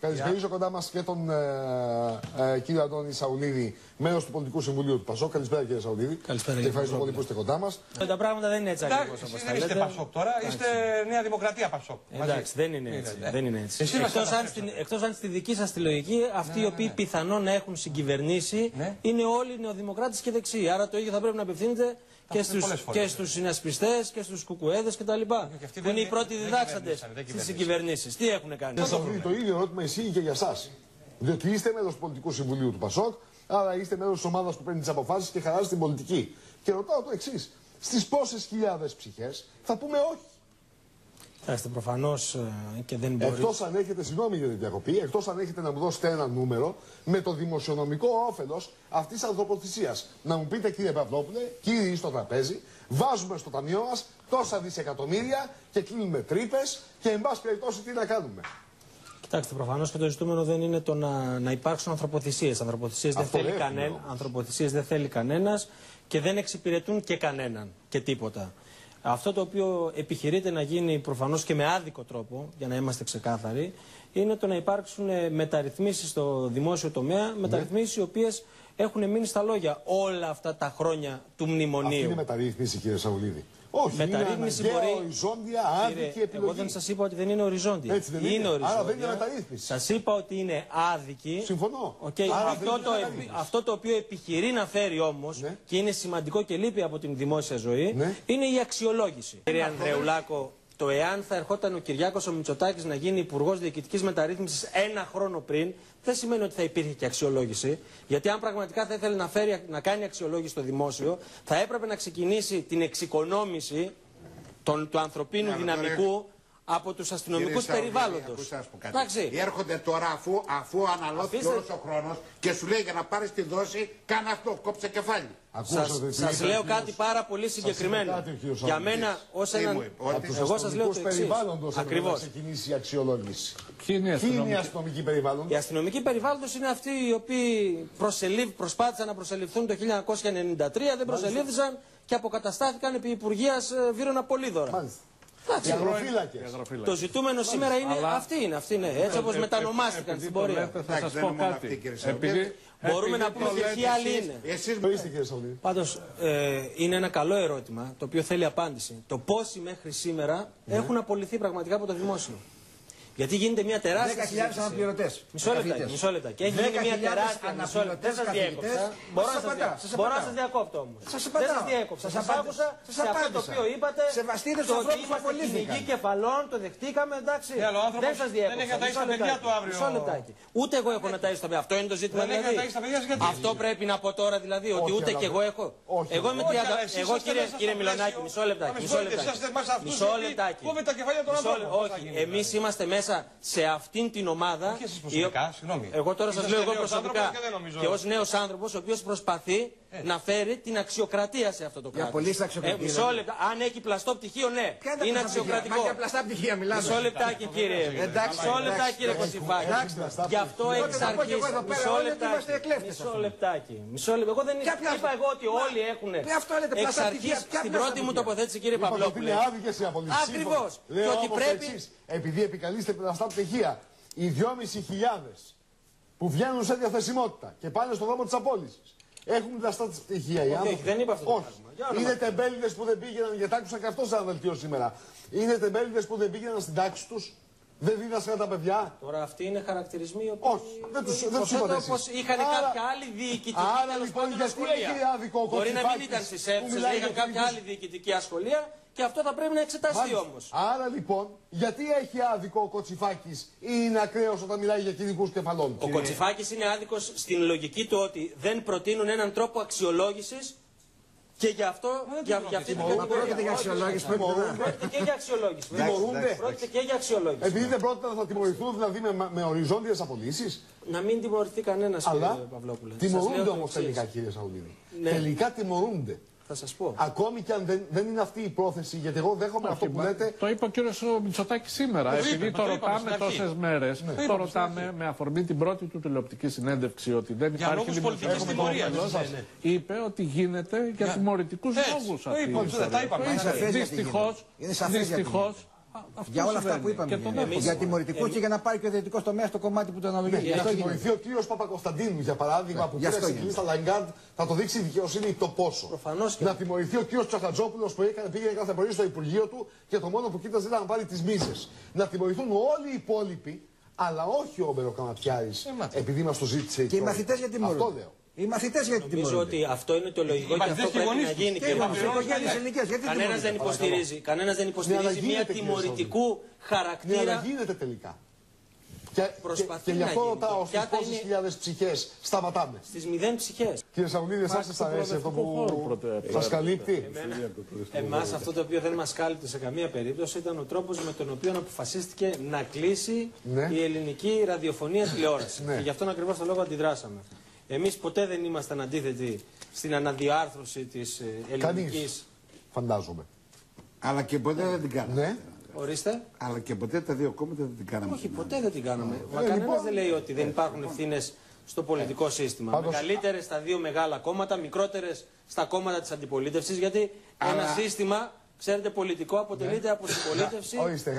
Καλησπέριζω κοντά μας και τον κύριο Αντώνη Σαουλίδη, μέλος του Πολιτικού Συμβουλίου του Πασόκ. Καλησπέρα κύριε Σαουλίδη. Καλησπέρα. Και ευχαριστώ πολύ που είστε κοντά μας. Τα πράγματα δεν είναι έτσι ακριβώς όπως τα λέτε. Είστε Πασόκ τώρα, είστε Νέα Δημοκρατία Πασόκ. Εντάξει, δεν είναι έτσι. Δεν είναι έτσι. Εκτός αν στη δική σας τη λογική, αυτοί οι οποίοι πιθανόν να έχουν συγκυβερνήσει είναι όλοι νεοδημοκράτες και δεξιοί. Άρα το ίδιο θα πρέπει να απευθύνεται και στους συνασπιστές και στους κουκουέδες κτλ. Που είναι οι πρώτοι διδάξαντες στις συγκυβερνήσεις. Τι έχουν κάνει. Το ίδιο ερώτημα ισχύει και για εσάς. Διότι είστε μέλος του Πολιτικού Συμβουλίου του Πασόκ, άρα είστε μέλος της ομάδας που παίρνει τις αποφάσεις και χαράζει την πολιτική. Και ρωτάω το εξής. Στις πόσες χιλιάδες ψυχές θα πούμε όχι. Κοιτάξτε, προφανώς και δεν μπορεί. Εκτός αν έχετε, συγγνώμη για την διακοπή, εκτός αν έχετε να μου δώσετε ένα νούμερο με το δημοσιονομικό όφελος αυτής της ανθρωποθυσίας. Να μου πείτε, κύριε Παυλόπουλε, κύριοι στο τραπέζι, βάζουμε στο ταμείο μας τόσα δισεκατομμύρια και κλείνουμε τρύπες και εν πάση περιπτώσει τι να κάνουμε. Κοιτάξτε, προφανώς και το ζητούμενο δεν είναι το να υπάρξουν ανθρωποθυσίες. Ανθρωποθυσίες δεν θέλει κανένας και δεν εξυπηρετούν και κανέναν και τίποτα. Αυτό το οποίο επιχειρείται να γίνει προφανώς και με άδικο τρόπο, για να είμαστε ξεκάθαροι, είναι το να υπάρξουν μεταρρυθμίσεις στο δημόσιο τομέα, μεταρρυθμίσεις οι οποίες έχουν μείνει στα λόγια όλα αυτά τα χρόνια του μνημονίου. Αυτή είναι μεταρρύθμιση, κύριε Σαουλίδη. Όχι, μεταρρύθμιση είναι μπορεί. Οριζόντια, άδικη επιλογή. Εγώ δεν σας είπα ότι δεν είναι οριζόντια. Έτσι δεν είναι. Οριζόντια. Άρα δεν είναι μεταρρύθμιση. Σας είπα ότι είναι άδικη. Συμφωνώ. Αυτό το οποίο επιχειρεί να φέρει όμως και είναι σημαντικό και λείπει από την δημόσια ζωή είναι η αξιολόγηση. Κύριε Ανδρεουλάκο, το εάν θα ερχόταν ο Κυριάκος ο Μητσοτάκης να γίνει υπουργός διοικητικής μεταρρύθμισης ένα χρόνο πριν, δεν σημαίνει ότι θα υπήρχε και αξιολόγηση. Γιατί αν πραγματικά θα ήθελε να κάνει αξιολόγηση στο δημόσιο, θα έπρεπε να ξεκινήσει την εξοικονόμηση του ανθρωπίνου δυναμικού από τους αστυνομικούς περιβάλλοντος. Έρχονται τώρα αφού αναλώθηκε όλος ο χρόνος και σου λέει για να πάρεις τη δόση, κάνε αυτό, κόψε κεφάλι. Σας λέω κάτι πάρα πολύ συγκεκριμένο. Για μένα, ως έναν. Εγώ σας λέω το εξής. Ακριβώς. Να ξεκινήσει η αξιολόγηση. Ποιοι είναι οι αστυνομικοί περιβάλλοντος? Οι αστυνομικοί περιβάλλοντος είναι αυτοί οι οποίοι προσπάθησαν να προσεληφθούν το 1993, δεν προσελήφθησαν και αποκαταστάθηκαν επί Υπουργείας Βύρωνα Πολύδωρα. Οι αγροφύλακες. Το ζητούμενο σήμερα είναι αυτή είναι. Έτσι όπως μετανομάστηκαν στην πορεία. Θα σας πω κάτι. Μπορούμε να πούμε και ποιοι άλλοι είναι. Πάντως είναι ένα καλό ερώτημα το οποίο θέλει απάντηση. Το πόσοι μέχρι σήμερα έχουν απολυθεί πραγματικά από το δημόσιο. Γιατί γίνεται μια τεράστια. 10.000 αναπληρωτές. Μισό λεπτό. Και έχει γίνει μια τεράστια. Δεν σας διέκοψα. Μπορώ να σας διακόπτω όμως. Δεν σας διέκοψα. Σας άκουσα σε αυτό το οποίο είπατε. Σεβαστείτε τους ανθρώπους που απολύθηκαν. Κυνηγοί κεφαλών, το δεχτήκαμε, εντάξει. Δεν σας διέκοψα. Δεν έχει να ταΐσει τα παιδιά του αύριο. Μισό λεπτάκι. Ούτε εγώ έχω να ταΐσω τα παιδιά. Αυτό είναι το ζήτημα δηλαδή. Αυτό πρέπει να πω τώρα δηλαδή ότι ούτε και εγώ έχω. Εγώ είμαι 30. Εγώ κύριε Μιλονάκη, μισό λεπτάκι. Όχι, εμείς είμαστε μέσα σε αυτήν την ομάδα. Εγώ τώρα σας λέω εγώ προσωπικά και ως νέος άνθρωπος ο οποίος προσπαθεί να φέρει την αξιοκρατία σε αυτό το κράτος. Μισό λεπτά. Αν έχει πλαστό πτυχίο, ναι, είναι αξιοκρατικό. Μα για πλαστά πτυχία μιλάμε. Μισό λεπτάκι κύριε. Μισό λεπτάκι κύριε Κωστιφάκη. Γι' αυτό εξ αρχής. Μισό λεπτάκι. Εγώ δεν είπα εγώ ότι όλοι έχουν εξ αρχής στην πρώτη μου τοποθέτηση κύριε Παυλόπουλε. Ακριβώς. Και ότι πρέπει. Επειδή επικαλείστε πλαστά πτυχία, οι 2.500 που βγαίνουν σε διαθεσιμότητα και πάνε στον δρόμο της απόλυσης έχουν πλαστά πτυχία. Δεν είπα αυτό. Είναι τεμπέληδες που δεν πήγαιναν, γιατί άκουσα και αυτό σαν δελτίο σήμερα. Είναι τεμπέληδες που δεν πήγαιναν στην τάξη τους. Δεν δίδασκαν τα παιδιά. Τώρα αυτοί είναι χαρακτηρισμοί. Όχι, δεν τους είπατε εσείς. Είχαν κάποια άλλη διοικητική ασχολία. Μπορεί να μην ήταν στις αίθουσες, είχαν κάποια άλλη διοικητική ασχολία και αυτό θα πρέπει να εξεταστεί όμως. Άρα λοιπόν, γιατί έχει άδικο ο Κοτσιφάκης ή είναι ακραίος όταν μιλάει για κυνηγούς κεφαλών? Ο Κοτσιφάκης είναι άδικος στην λογική του ότι δεν προτείνουν έναν τρόπο αξιολόγησης. Και γι' αυτό, για αυτή την κατηγορία. Πρόκειται για αξιολόγηση. Πρόκειται και για αξιολόγηση. Πρόκειται και για αξιολόγηση. Επειδή δεν πρόκειται να τιμωρηθούν δηλαδή με οριζόντιες απολύσεις. Να μην τιμωρηθεί κανένας, κύριε Παυλόπουλε. Τιμωρούνται όμως τελικά, κύριε Σαουλίδη. Τελικά τιμωρούνται. Θα σας πω. Ακόμη και αν δεν είναι αυτή η πρόθεση, γιατί εγώ δέχομαι αυτό που λέτε. Το είπε ο κύριος Μητσοτάκης σήμερα. Επειδή το ρωτάμε τόσες μέρες, το ρωτάμε με αφορμή την πρώτη του τηλεοπτική συνέντευξη ότι δεν υπάρχει δημοσιογραφική τιμωρία. Είπε ότι γίνεται για τιμωρητικούς λόγους αυτή η ιστορία. Δυστυχώς Για όλα αυτά που είπαμε. Για τιμωρητικούς και για να πάρει και ο ιδιωτικός τομέας το κομμάτι που το αναλογεί. Να τιμωρηθεί ο κύριος Παπακοσταντίνου, για παράδειγμα, που πήρε συγκλήσει στα Λαγκάρντ, θα το δείξει η δικαιοσύνη το πόσο. Να τιμωρηθεί ο κύριος Τσαχατζόπουλος που πήγε κάθε πρωί στο Υπουργείο του και το μόνο που κοίταζε ήταν να πάρει τις μίζες. Να τιμωρηθούν όλοι οι υπόλοιποι, αλλά όχι ο Μπεροκαματιάρης, επειδή μας το ζήτησε. Και οι μαθητές γιατί τιμωρούνται. Αυτό λέω. Οι μαθητές γιατί τιμωρούνται. Νομίζω ότι αυτό είναι το λογικό και αυτό πρέπει να γίνει. Κανένας δεν υποστηρίζει μια τιμωρητικού χαρακτήρα. Ναι, αλλά γίνεται τελικά. Και γι' αυτό ρωτάω στις πόσες χιλιάδες ψυχές σταματάμε. Στις 0 ψυχές. Κύριε Σαουλίδη, εσάς σας αρέσει αυτό που σας καλύπτει? Εμάς αυτό το οποίο δεν μας κάλυπτε σε καμία περίπτωση ήταν ο τρόπος με τον οποίο αποφασίστηκε να κλείσει η ελληνική ραδιοφωνία τηλεόραση. Και γι' αυτόν ακριβώς το λόγο αντιδράσαμε. Εμείς ποτέ δεν ήμασταν αντίθετοι στην αναδιάρθρωση της ελληνικής. Κανείς, φαντάζομαι. Αλλά και ποτέ δεν την κάναμε. Ναι. Ορίστε. Αλλά και ποτέ τα δύο κόμματα δεν την κάναμε. Όχι, ποτέ δεν την κάναμε. Μα κανένας δεν λέει ότι δεν υπάρχουν ευθύνες στο πολιτικό σύστημα. Μεγαλύτερες στα δύο μεγάλα κόμματα, μικρότερες στα κόμματα της αντιπολίτευσης. Γιατί ένα σύστημα, ξέρετε, πολιτικό αποτελείται από συμπολίτευση,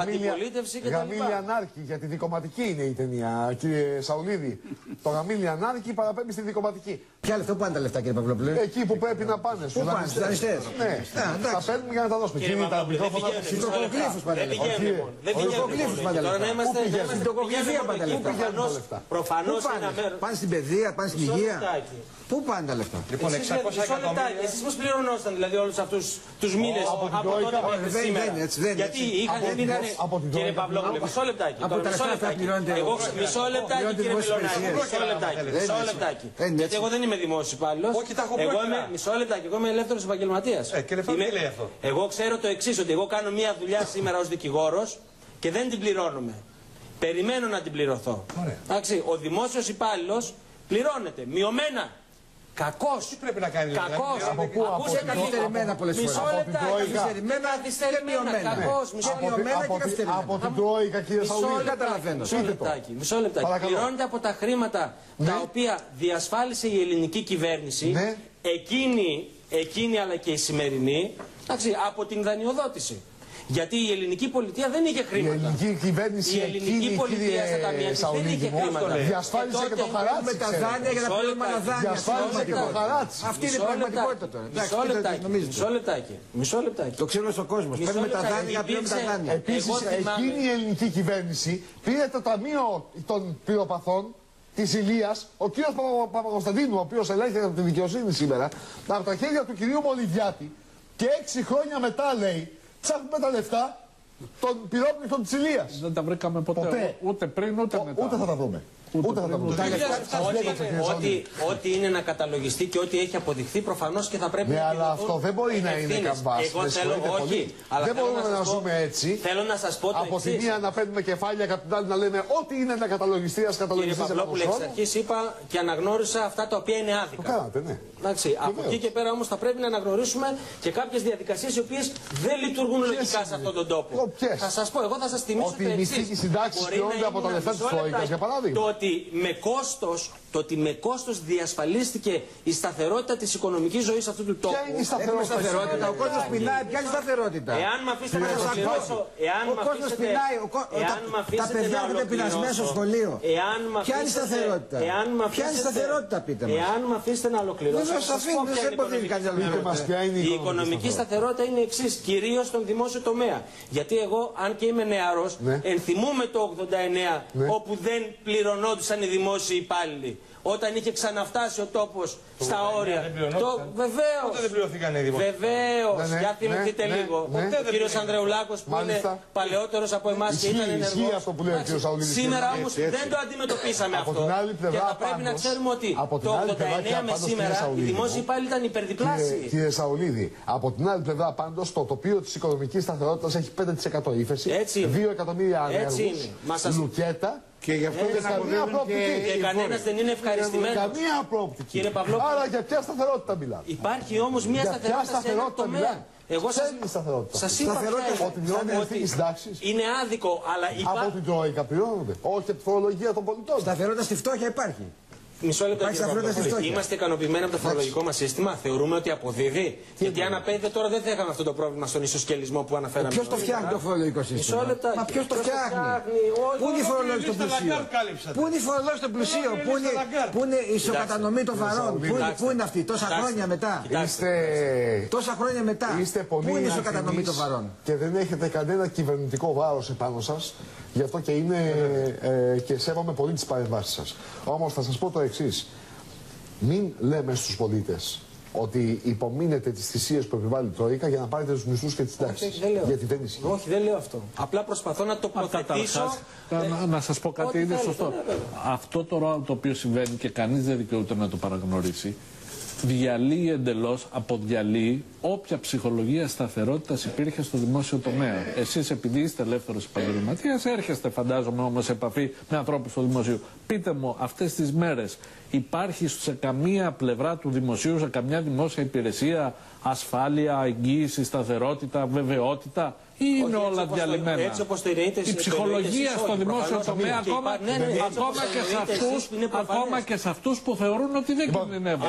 αντιπολίτευση κτλ. Γαμήλια Ανάρκη, για τη δικοματική είναι η ταινία, κύριε Σαουλίδη. Το Γαμήλια Ανάρκη παραπέμπει στη δικοματική. Ποια λεφτά, πού πάνε τα λεφτά, κύριε Παυλόπουλε? Εκεί που πρέπει να πάνε. Πού πάνε, στους δανειστές? Ναι, θα παίρνουμε για να τα δώσουμε. Κύριε, τα μικρόφωνα. Στους τοκοκλήφους πάνε τα λεφτά. Δεν πηγαίνουν. Τώρα να είμαστε στην τοκοκλήφια πάνε τα λεφτά. Προφανώς πάνε στην παιδεία, πάνε στην υγεία. Πού πάνε τα λεφτά? Λοιπόν, 600 εκατομμύρια. Εσείς πώς πληρωνόσταν δηλαδή όλους αυτούς τους μήνες από τότε μέχρι σήμερα? Γιατί είχαν. Κύριε Παυλόπουλε, μισό λεπτάκι. Μισό λεπτάκι, κύριε Μιλωνάκη. Μισό λεπτάκι. Γιατί εγώ δεν είμαι δημόσιος υπάλληλος. Όχι, τα έχω πει. Μισό λεπτάκι, εγώ είμαι ελεύθερος επαγγελματίας. Εγώ ξέρω το εξής, ότι εγώ κάνω μια δουλειά σήμερα ως δικηγόρος και δεν την πληρώνομαι. Περιμένω να την πληρωθώ. Εντάξει, ο δημόσιος υπάλληλος πληρώνεται μειωμένα. Κακός. Τι πρέπει να κάνει? Κακός. Ακούσε καθυστερημένα πολλές φορές. Μισό λεπτάκι. Καθυστερημένα. Κακός. Από την Τρόικα, κύριε Σαουλίδη. Καταλαβαίνω. Μισό λεπτάκι. Πληρώνεται από τα χρήματα τα οποία διασφάλισε η ελληνική κυβέρνηση, εκείνη αλλά και η σημερινή, από την δανειοδότηση. Γιατί η ελληνική πολιτεία δεν είχε χρήματα. Η ελληνική κυβέρνηση, η ελληνική πολιτεία στα ταμεία της δεν είχε χρήματα. Διασφάλισε και το χαράτσι. Με τα δάνεια για να πληρώνουμε άλλα δάνεια. Διασφάλισε και το χαράτσι. Αυτή είναι η πραγματικότητα τώρα. Μισό λεπτάκι. Το ξέρει ο κόσμος. Παίρνουμε τα δάνεια για να πληρώνουμε τα δάνεια. Επίσης, εκείνη η ελληνική κυβέρνηση πήρε το ταμείο των πυροπαθών της Ηλίας, ο κύριος Παπακοσταντίνου, ο οποίος ελέγχεται από τη δικαιοσύνη σήμερα, από τα χέρια του κυρίου Μολυβιάτη, και 6 χρόνια μετά λέει. Ψάχνουμε τα λεφτά των πυρόπληκτων της Ηλίας. Δεν τα βρήκαμε ποτέ. Ούτε πριν ούτε μετά. Ούτε θα τα βρούμε. Ούτε θα τα βρούμε. Ό,τι είναι να καταλογιστεί και ό,τι έχει αποδειχθεί προφανώς και θα πρέπει να. Ναι, αλλά αυτό δεν μπορεί να είναι καμπάς. Δεν μπορούμε να ζούμε έτσι. Θέλω να σας πω το από τη μία να παίρνουμε κεφάλια και από την άλλη να λέμε ό,τι είναι να καταλογιστεί, ας καταλογιστεί. Κύριε Παυλόπουλε, εξ αρχής είπα και αναγνώρισα αυτά τα οποία είναι άδικα. Το κάνατε, ναι. Από εκεί και πέρα όμως θα πρέπει να αναγνωρίσουμε και κάποιες διαδικασίες οι οποίες δεν λειτουργούν λογικά σε αυτόν τον τόπο. Θα σας πω, εγώ θα σας θυμίσω ότι οι μυστικοί συντάξεις πληρώνονται από τα λεφτά της Τρόικας, για παράδειγμα. Το ότι με κόστος διασφαλίστηκε η σταθερότητα της οικονομικής ζωής αυτού του τόπου. Ποια είναι η σταθερότητα? Ο κόσμος πεινάει, ποια είναι η σταθερότητα? Εάν με αφήσετε να ολοκληρώσω. Ο κόσμος πεινάει, τα παιδιά είναι πεινασμένα στο σχολείο. Ποια είναι η σταθερότητα? Ποια είναι η σταθερότητα, πείτε μας? Εάν με αφήσετε να ολοκληρώσω. Η οικονομική σταθερότητα είναι εξής, κυρίως στον δημόσιο τομέα. Γιατί εγώ, αν και είμαι νεαρός, ενθυμούμε το 89 όπου δεν πληρωνόντουσαν οι δημόσιοι υπάλληλοι. Όταν είχε ξαναφτάσει ο τόπος στα όρια. Βεβαίως. Πότε δεν πληρωθήκαν οι δημόσιοι? Βεβαίως. Για θυμηθείτε λίγο. Ο κύριος Ανδρεουλάκος που είναι παλαιότερος από εμάς και ήταν ενεργός. Σήμερα όμως δεν το αντιμετωπίσαμε αυτό. Και θα πρέπει να ξέρουμε ότι το 89 με σήμερα οι δημόσιοι υπάλληλοι ήταν υπερδιπλάσιοι. Κύριε Σαουλίδη, από την άλλη πλευρά πάντως το τοπίο της οικονομικής σταθερότητας έχει 5% ύφεση. 2 εκατομμύρια ανέργους. Λουκέτα. Και γι' αυτό δεν αποδίδουν και κανένας δεν είναι ευχαριστημένος. Καμία απρόπτικη. Άρα για ποια σταθερότητα μιλάμε? Υπάρχει όμως μια σταθερότητα σε ένα τομέα. Εγώ σας είπα ότι πληρώνουν ευθύνη συντάξεις. Είναι άδικο, αλλά από την Τρόικα πληρώνονται. Όχι από τη φορολογία των πολιτών. Σταθερότητα στη φτώχεια υπάρχει. Μισό λεπτό, κύριε. Είμαστε ικανοποιημένοι από το φορολογικό μας σύστημα. Θεωρούμε ότι αποδίδει. Γιατί αν απέδιδε τώρα δεν θα είχαμε αυτό το πρόβλημα στον ισοσκελισμό που αναφέραμε. Ποιος το φτιάχνει το φορολογικό σύστημα? Μισό λεπτό. Μα ποιος το φτιάχνει? Πού είναι η φορολόγηση των πλουσίων? Πού είναι η φορολόγηση των πλουσίων? Πού είναι η ισοκατανομή των βαρών? Πού είναι αυτή τόσα χρόνια μετά? Τόσα χρόνια μετά. Πού είναι η ισοκατανομή των βαρών? Και δεν έχετε κανένα κυβερνητικό βάρος επάνω σας. Γι' αυτό και και σέβομαι πολύ τις παρεμβάσεις σας. Όμως θα σας πω το εξής. Μην λέμε στους πολίτες ότι υπομείνετε τις θυσίες που επιβάλλει η Τρόικα για να πάρετε τους μισθούς και τις τάξεις. Γιατί δεν ισχύει. Όχι, δεν λέω αυτό. Απλά προσπαθώ να τοποθετήσω. Να σας πω κάτι, είναι σωστό. Αυτό τώρα το οποίο συμβαίνει και κανείς δεν δικαιούται να το παραγνωρίσει, διαλύει εντελώς, αποδιαλύει όποια ψυχολογία σταθερότητας υπήρχε στο δημόσιο τομέα. Εσείς, επειδή είστε ελεύθερος επαγγελματίας, έρχεστε, φαντάζομαι, όμως σε επαφή με ανθρώπους του δημοσίου. Πείτε μου, αυτές τις μέρες υπάρχει σε καμία πλευρά του δημοσίου, σε καμιά δημόσια υπηρεσία, ασφάλεια, εγγύηση, σταθερότητα, βεβαιότητα? Ή είναι όλα διαλυμένα? Η ψυχολογία στο δημόσιο τομέα, ακόμα και σε αυτούς που θεωρούν ότι δεν κινδυνεύουν.